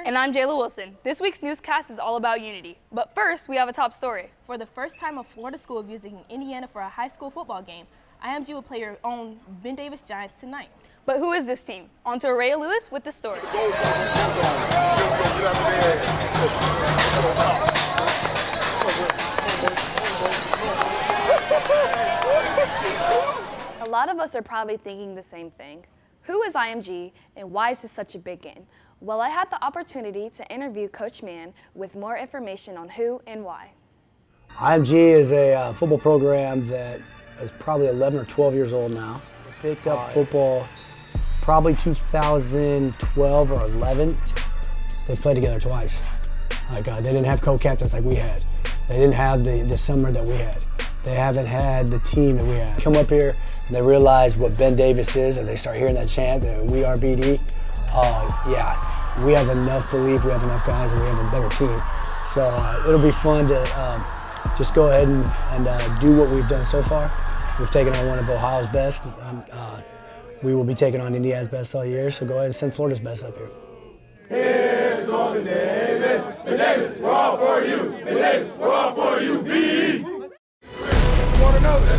And I'm Jayla Wilson. This week's newscast is all about unity. But first, we have a top story. For the first time, a Florida school visiting Indiana for a high school football game. IMG will play your own Ben Davis Giants tonight. But who is this team? On to Araya Lewis with the story. A lot of us are probably thinking the same thing. Who is IMG and why is this such a big game? Well, I had the opportunity to interview Coach Mann with more information on who and why. IMG is a football program that is probably 11 or 12 years old now. I picked up football probably 2012 or 11. They played together twice. They didn't have co-captains like we had. They didn't have the summer that we had. They haven't had the team that we had. Come up here and they realize what Ben Davis is and they start hearing that chant, that we are BD. Yeah, we have enough belief, we have enough guys, and we have a better team. So it'll be fun to just go ahead and do what we've done so far. We've taken on one of Ohio's best. We will be taking on Indiana's best all year, so go ahead and send Florida's best up here. Here's Ben Davis. Ben Davis, we're all for you. Ben Davis, we're all for you. BD. One another.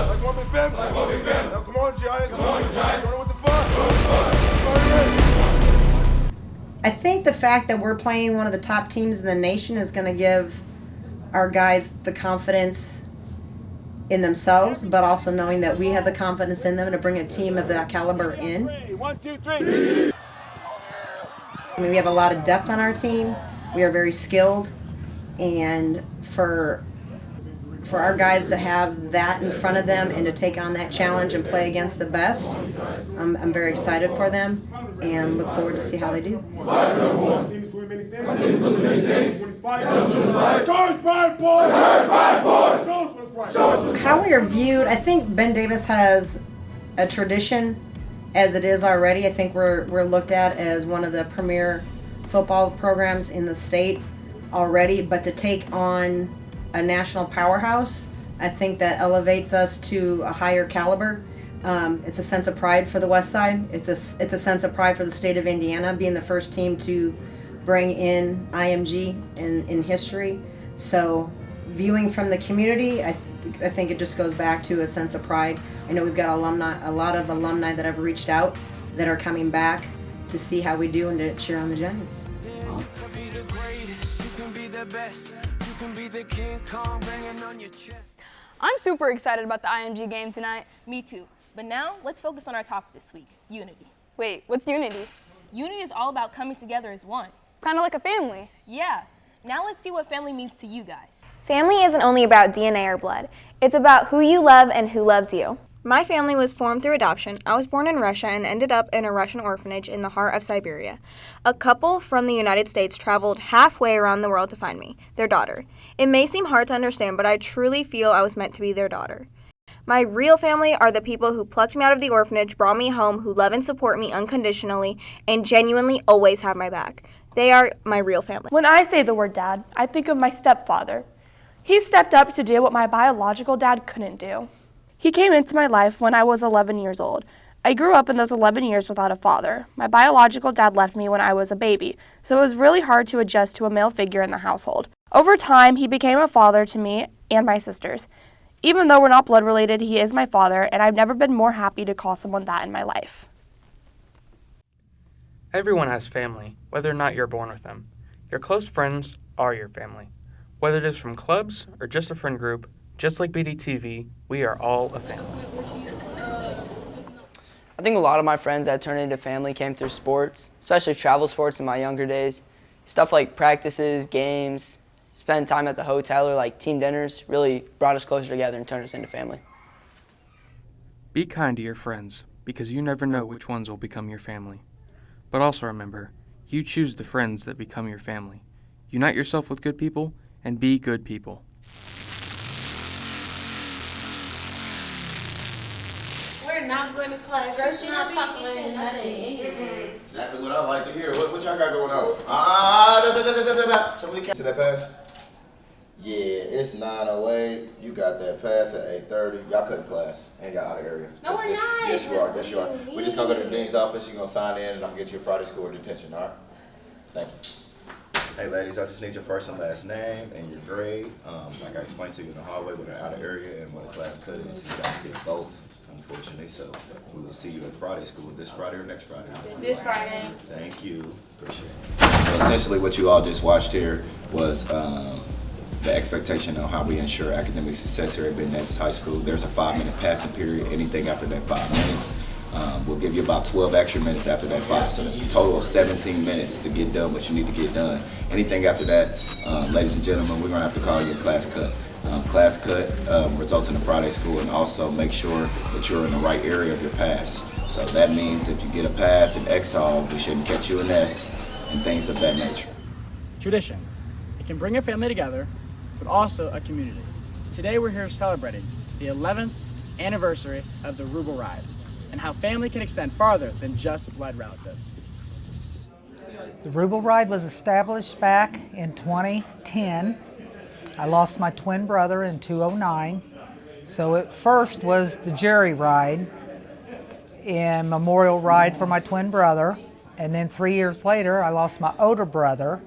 Like one big family. Like one big family. Now come on, Giants. Come on, Giants. Going with the fun. I think the fact that we're playing one of the top teams in the nation is going to give our guys the confidence in themselves, but also knowing that we have the confidence in them to bring a team of that caliber in. 1, 2, 3. I mean, we have a lot of depth on our team. We are very skilled, and for our guys to have that in front of them and to take on that challenge and play against the best, I'm very excited for them and look forward to see how they do. How we are viewed, I think Ben Davis has a tradition as it is already. I think we're looked at as one of the premier football programs in the state already, but to take on a national powerhouse, I think that elevates us to a higher caliber. It's a sense of pride for the West Side. It's a sense of pride for the state of Indiana, being the first team to bring in IMG in history. So viewing from the community, I think it just goes back to a sense of pride. I know we've got a lot of alumni that have reached out that are coming back to see how we do and to cheer on the Giants. I'm super excited about the IMG game tonight. Me too. But now, let's focus on our topic this week, unity. Wait, what's unity? Unity is all about coming together as one. Kind of like a family. Yeah. Now let's see what family means to you guys. Family isn't only about DNA or blood. It's about who you love and who loves you. My family was formed through adoption. I was born in Russia and ended up in a Russian orphanage in the heart of Siberia. A couple from the United States traveled halfway around the world to find me, their daughter. It may seem hard to understand, but I truly feel I was meant to be their daughter. My real family are the people who plucked me out of the orphanage, brought me home, who love and support me unconditionally, and genuinely always have my back. They are my real family. When I say the word dad, I think of my stepfather. He stepped up to do what my biological dad couldn't do. He came into my life when I was 11 years old. I grew up in those 11 years without a father. My biological dad left me when I was a baby, so it was really hard to adjust to a male figure in the household. Over time, he became a father to me and my sisters. Even though we're not blood related, he is my father, and I've never been more happy to call someone that in my life. Everyone has family, whether or not you're born with them. Your close friends are your family. Whether it is from clubs or just a friend group, just like BDTV, we are all a family. I think a lot of my friends that turned into family came through sports, especially travel sports in my younger days. Stuff like practices, games, spend time at the hotel or like team dinners really brought us closer together and turned us into family. Be kind to your friends, because you never know which ones will become your family. But also remember, you choose the friends that become your family. Unite yourself with good people and be good people. We're not going to class. You should not talk about nothing. Exactly what I like to hear. What y'all got going on? Tell me to that pass. Yeah, it's 9:08. You got that pass at 8:30. Y'all cutting class. Ain't got out of area. No, we're not. Yes, you are. Yes, you are. We're just gonna go to the dean's office. You're gonna sign in, and I'm gonna get you a Friday school detention. All right. Thank you. Hey ladies, I just need your first and last name and your grade. Like I explained to you in the hallway what an outer area and what a class cut is. You guys get both, unfortunately, so we will see you at Friday school. This Friday or next Friday? This Friday. Thank you. Appreciate it. So essentially what you all just watched here was the expectation on how we ensure academic success here at Ben Davis High School. There's a 5-minute passing period. Anything after that 5 minutes, we'll give you about 12 extra minutes after that 5. So that's a total of 17 minutes to get done what you need to get done. Anything after that, ladies and gentlemen, we're gonna have to call you a class cut. Class cut results in a Friday school, and also make sure that you're in the right area of your pass. So that means if you get a pass in X-Hall, we shouldn't catch you in S and things of that nature. Traditions. It can bring a family together, but also a community. Today we're here celebrating the 11th anniversary of the Ruble Ride and how family can extend farther than just blood relatives. The Ruble Ride was established back in 2010. I lost my twin brother in 2009. So it first was the Jerry Ride and memorial ride for my twin brother. And then 3 years later, I lost my older brother.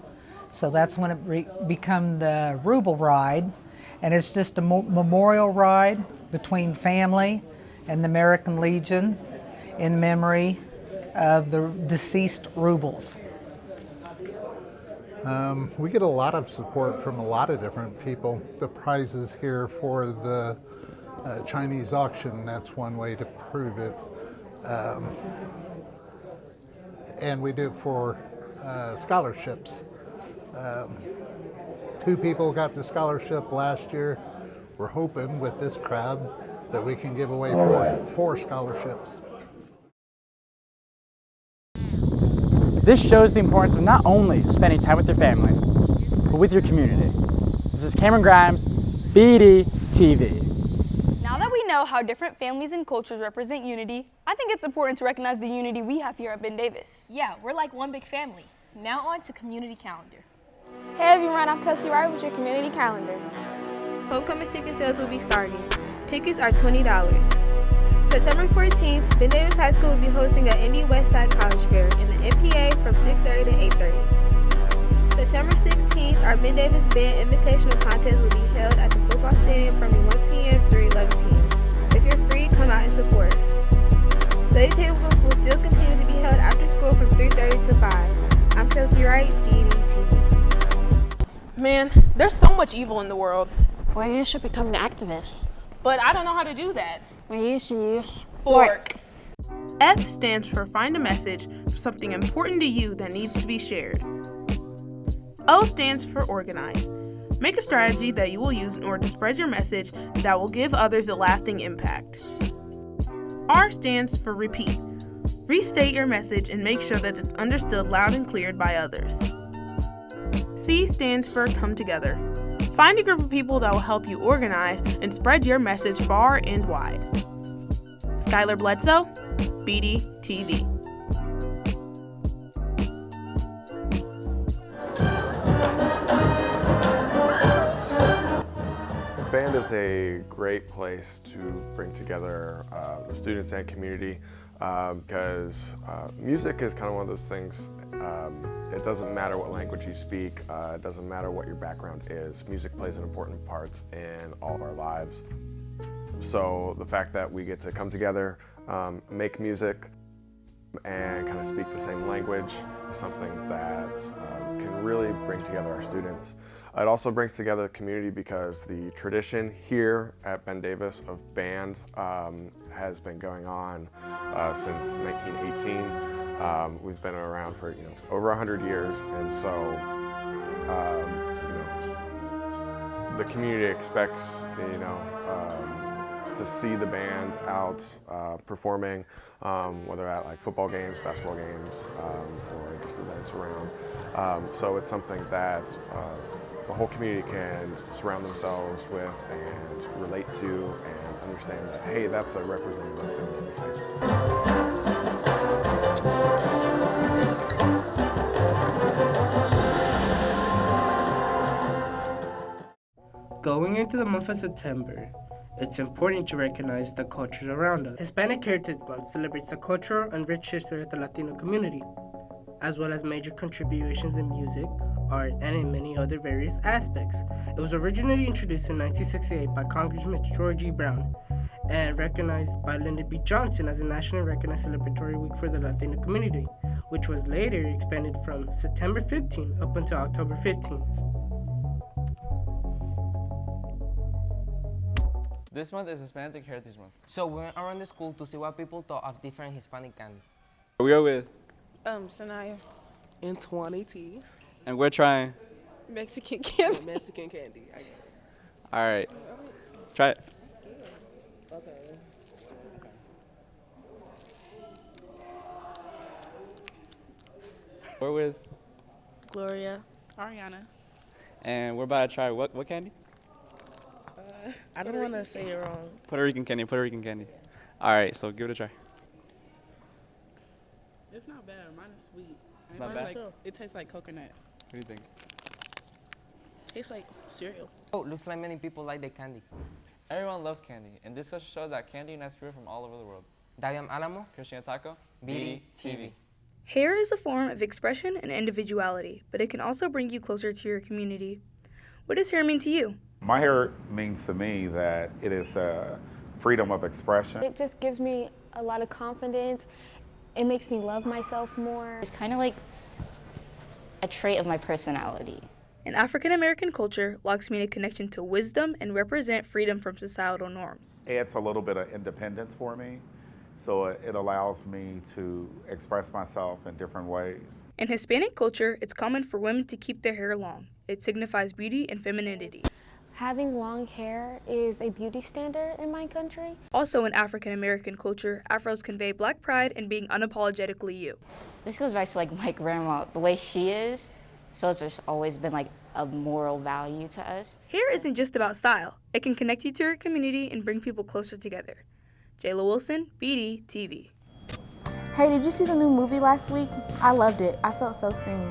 So that's when it became the Ruble Ride. And it's just a memorial ride between family and the American Legion in memory of the deceased Rubles. We get a lot of support from a lot of different people. The prizes here for the Chinese auction, that's one way to prove it. And we do it for scholarships. 2 people got the scholarship last year. We're hoping with this crowd that we can give away 4 scholarships. This shows the importance of not only spending time with your family, but with your community. This is Cameron Grimes, BDTV. Now that we know how different families and cultures represent unity, I think it's important to recognize the unity we have here at Ben Davis. Yeah, we're like one big family. Now on to community calendar. Hey everyone, I'm Kelsey Wright with your community calendar. Homecoming ticket sales will be starting. Tickets are $20. September 14th, Ben Davis High School will be hosting an Indy Westside College Fair in the MPA from 6:30 to 8:30. September 16th, our Ben Davis Band Invitational Contest will be held at the football stadium from 1 p.m. through 11 p.m. If you're free, come out and support. Study tables will still continue to be held after school from 3:30 to 5. I'm Kelsey Wright, BDTV. Man, there's so much evil in the world. Well, you should become an activist. But I don't know how to do that. Well, you should use Fork. F stands for find a message for something important to you that needs to be shared. O stands for organize. Make a strategy that you will use in order to spread your message that will give others a lasting impact. R stands for repeat. Restate your message and make sure that it's understood loud and clear by others. C stands for come together. Find a group of people that will help you organize and spread your message far and wide. Skylar Bledsoe, BDTV. The band is a great place to bring together the students and community because music is kind of one of those things. It doesn't matter what language you speak, it doesn't matter what your background is. Music plays an important part in all of our lives. So the fact that we get to come together, make music, and kind of speak the same language is something that can really bring together our students. It also brings together the community because the tradition here at Ben Davis of band has been going on since 1918. We've been around for over 100 years, and so the community expects to see the band out performing, whether at like football games, basketball games, or just events around. So it's something that the whole community can surround themselves with and relate to and understand that, hey, that's a representative of Ben Davis High School. Going into the month of September, it's important to recognize the cultures around us. Hispanic Heritage Month celebrates the cultural and rich history of the Latino community. as well as major contributions in music, art, and in many other various aspects. It was originally introduced in 1968 by Congressman George E. Brown and recognized by Lyndon B. Johnson as a nationally recognized celebratory week for the Latino community, which was later expanded from September 15 up until October 15. This month is Hispanic Heritage Month. So we went around the school to see what people thought of different Hispanic candy. We are with Sanaya. And 20T. and we're trying. Mexican candy. Mexican candy. I get it. All right, try it. Okay. We're with, Gloria. Ariana. and we're about to try what candy? I don't want to say it wrong. Puerto Rican candy. Puerto Rican candy. All right, so give it a try. It's not bad. Mine is sweet. It's not bad? It tastes like coconut. What do you think? Tastes like cereal. Oh, looks like many people like the candy. Everyone loves candy, and this discussion shows that candy unites people from all over the world. Diane Alamo, Christian Taco, BDTV. Hair is a form of expression and individuality, but it can also bring you closer to your community. What does hair mean to you? My hair means to me that it is freedom of expression. It just gives me a lot of confidence. It makes me love myself more. It's kind of like a trait of my personality. In African American culture, locks mean a connection to wisdom and represent freedom from societal norms. It adds a little bit of independence for me, so it allows me to express myself in different ways. In Hispanic culture, it's common for women to keep their hair long. It signifies beauty and femininity. Having long hair is a beauty standard in my country. Also in African American culture, afros convey Black pride and being unapologetically you. This goes back to like my grandma, the way she is. So it's just always been like a moral value to us. Hair isn't just about style. It can connect you to your community and bring people closer together. Jayla Wilson, BDTV. Hey, did you see the new movie last week? I loved it. I felt so seen.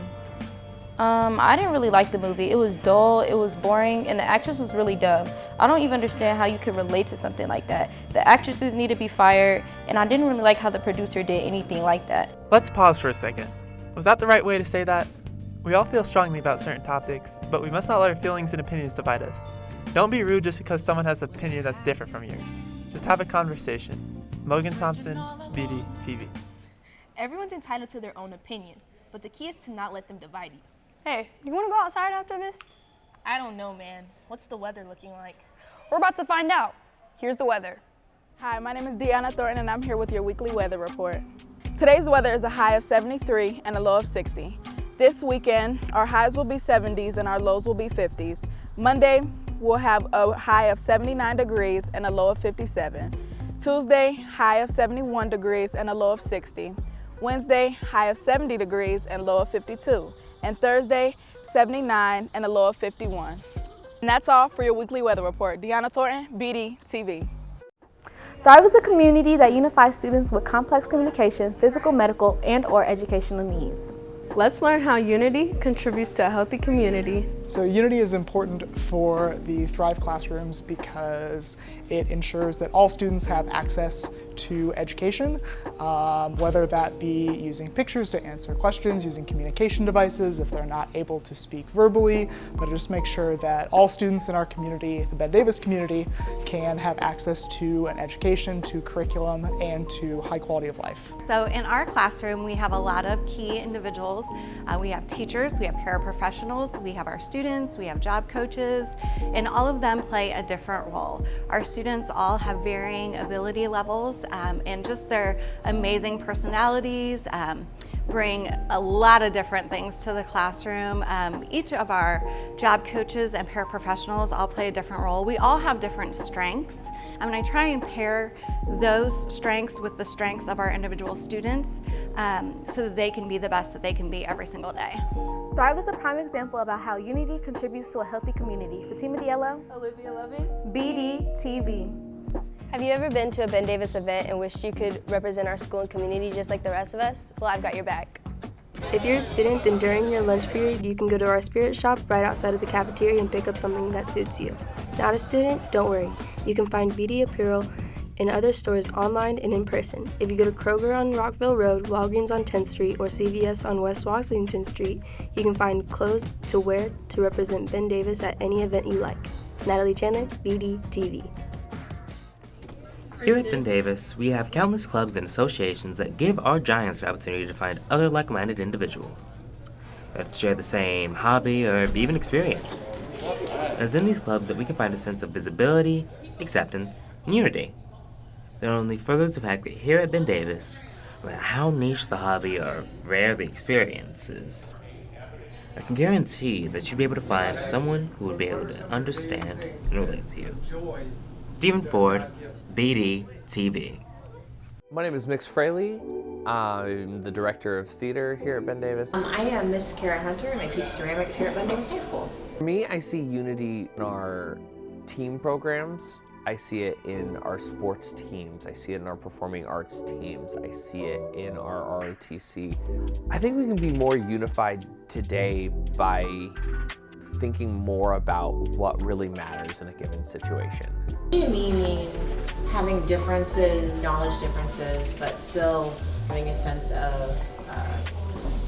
I didn't really like the movie. It was dull, it was boring, and the actress was really dumb. I don't even understand how you could relate to something like that. The actresses need to be fired, and I didn't really like how the producer did anything like that. Let's pause for a second. Was that the right way to say that? We all feel strongly about certain topics, but we must not let our feelings and opinions divide us. Don't be rude just because someone has an opinion that's different from yours. Just have a conversation. Logan Thompson, BDTV. Everyone's entitled to their own opinion, but the key is to not let them divide you. Hey, you want to go outside after this? I don't know, man. What's the weather looking like? We're about to find out. Here's the weather. Hi, my name is Deanna Thornton and I'm here with your weekly weather report. Today's weather is a high of 73 and a low of 60. This weekend, our highs will be 70s and our lows will be 50s. Monday, we'll have a high of 79 degrees and a low of 57. Tuesday, high of 71 degrees and a low of 60. Wednesday, high of 70 degrees and low of 52. And Thursday, 79 and a low of 51. And that's all for your weekly weather report. Deanna Thornton, BDTV. Thrive is a community that unifies students with complex communication, physical, medical, and/or educational needs. Let's learn how unity contributes to a healthy community. So unity is important for the Thrive classrooms because it ensures that all students have access to education, whether that be using pictures to answer questions, using communication devices if they're not able to speak verbally, but it just makes sure that all students in our community, the Ben Davis community, can have access to an education, to curriculum, and to high quality of life. So in our classroom, we have a lot of key individuals. We have teachers, we have paraprofessionals, we have our students, we have job coaches, and all of them play a different role. Our students all have varying ability levels and just their amazing personalities bring a lot of different things to the classroom. Each of our job coaches and paraprofessionals all play a different role. We all have different strengths, and I try and pair those strengths with the strengths of our individual students so that they can be the best that they can be every single day. Thrive is a prime example about how unity contributes to a healthy community. Fatima Diallo, Olivia Loving, BDTV. Have you ever been to a Ben Davis event and wished you could represent our school and community just like the rest of us? Well, I've got your back. If you're a student, then during your lunch period, you can go to our spirit shop right outside of the cafeteria and pick up something that suits you. Not a student? Don't worry. You can find BD apparel and other stores online and in person. If you go to Kroger on Rockville Road, Walgreens on 10th Street, or CVS on West Washington Street, you can find clothes to wear to represent Ben Davis at any event you like. Natalie Chandler, BDTV. Here at Ben Davis, we have countless clubs and associations that give our Giants the opportunity to find other like-minded individuals that share the same hobby or even experience. And it's in these clubs that we can find a sense of visibility, acceptance, and unity. That only furthers the fact that here at Ben Davis, no matter how niche the hobby or rare the experience is, I can guarantee that you'll be able to find someone who would be able to understand and relate to you. Stephen Ford, BDTV. My name is Mix Fraley. I'm the director of theater here at Ben Davis. I am Miss Kara Hunter, and I teach ceramics here at Ben Davis High School. For me, I see unity in our team programs. I see it in our sports teams. I see it in our performing arts teams. I see it in our ROTC. I think we can be more unified today by thinking more about what really matters in a given situation. Unity means having differences, knowledge differences, but still having a sense of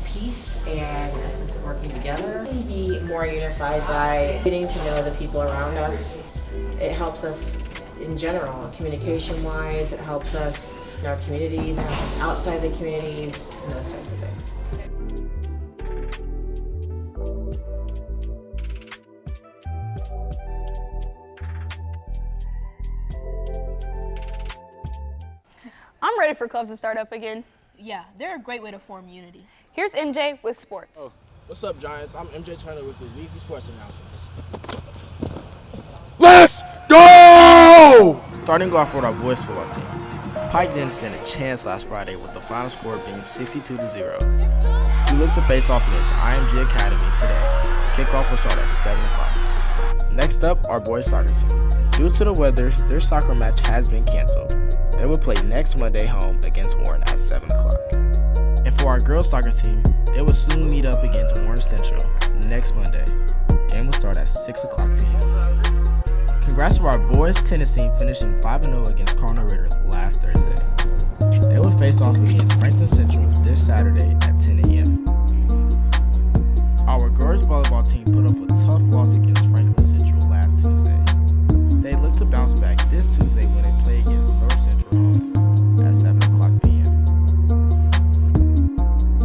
peace and a sense of working together. Be more unified by getting to know the people around us. It helps us in general, communication-wise. It helps us in our communities, it helps us outside the communities, and those types of things. I'm ready for clubs to start up again. Yeah, they're a great way to form unity. Here's MJ with sports. Oh, what's up, Giants? I'm MJ Turner with the weekly sports announcements. Let's go! Starting off with our boys football team. Pike didn't stand a chance last Friday with the final score being 62-0. We look to face off against IMG Academy today. Kickoff will start at 7 o'clock. Next up, our boys soccer team. Due to the weather, their soccer match has been canceled. They will play next Monday home against Warren at 7 o'clock. And for our girls soccer team, they will soon meet up against Warren Central next Monday. Game will start at 6 o'clock p.m. Congrats to our boys tennis team finishing 5-0 against Cardinal Ritter last Thursday. They will face off against Franklin Central this Saturday at 10 a.m. Our girls volleyball team put up a tough loss against Franklin Central last Tuesday. They look to bounce back this Tuesday when they play against North Central home at 7 o'clock p.m.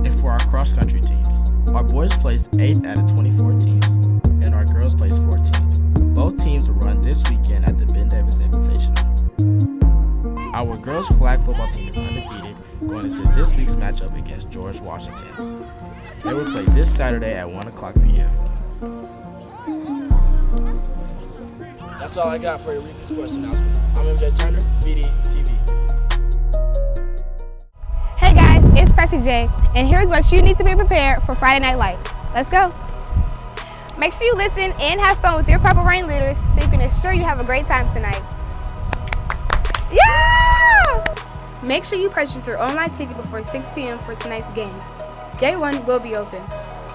And for our cross-country teams, our boys placed 8th out of 24 teams, and our girls placed 14th. Both teams will run this weekend at the Ben Davis Invitational. Our girls flag football team is undefeated going into this week's matchup against George Washington. They will play this Saturday at 1 o'clock p.m. That's all I got for your weekly sports announcements. I'm MJ Turner, BDTV. Hey guys, it's Pressy J, and here's what you need to be prepared for Friday Night Lights. Let's go. Make sure you listen and have fun with your Purple Rain leaders so you can ensure you have a great time tonight. Yeah! Make sure you purchase your online ticket before 6 p.m. for tonight's game. Day 1 will be open.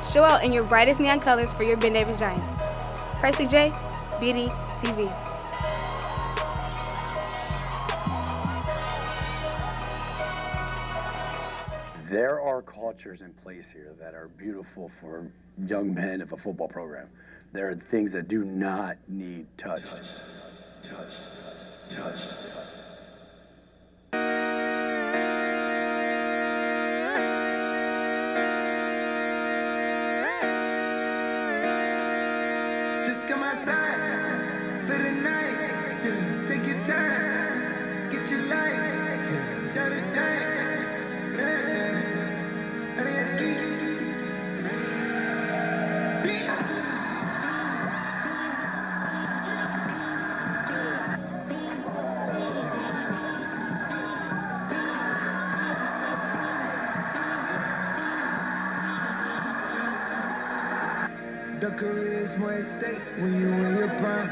Show out in your brightest neon colors for your Ben Davis Giants. Pressy J, BDTV. There are cultures in place here that are beautiful for young men of a football program. There are things that do not need touched. Touched. Just come outside for the night. Take your time, get your life, do the thing. The career's more at stake when you in your prime.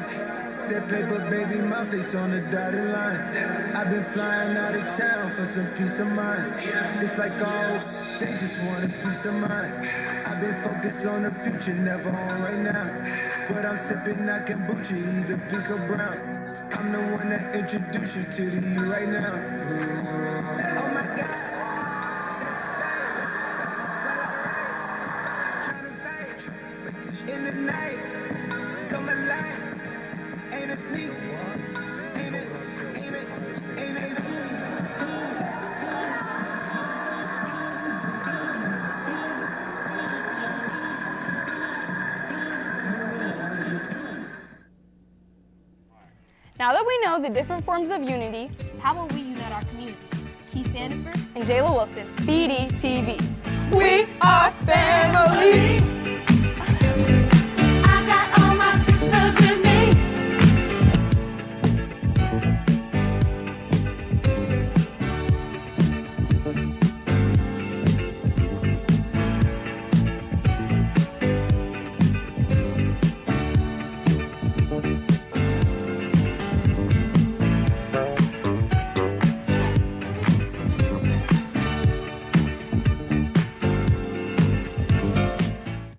That paper, baby, my face on the dotted line. I've been flying out of town for some peace of mind. It's like all They just want a peace of mind. I've been focused on the future, never on right now. But I'm sipping that kombucha, either pink or brown. I'm the one that introduced you to the you right now. Oh my God. In the night, come alive. Ain't it sneak? Ain't it? Now that we know the different forms of unity, how will we unite our community? Keith Sandiford and Jayla Wilson, BDTV. We are family.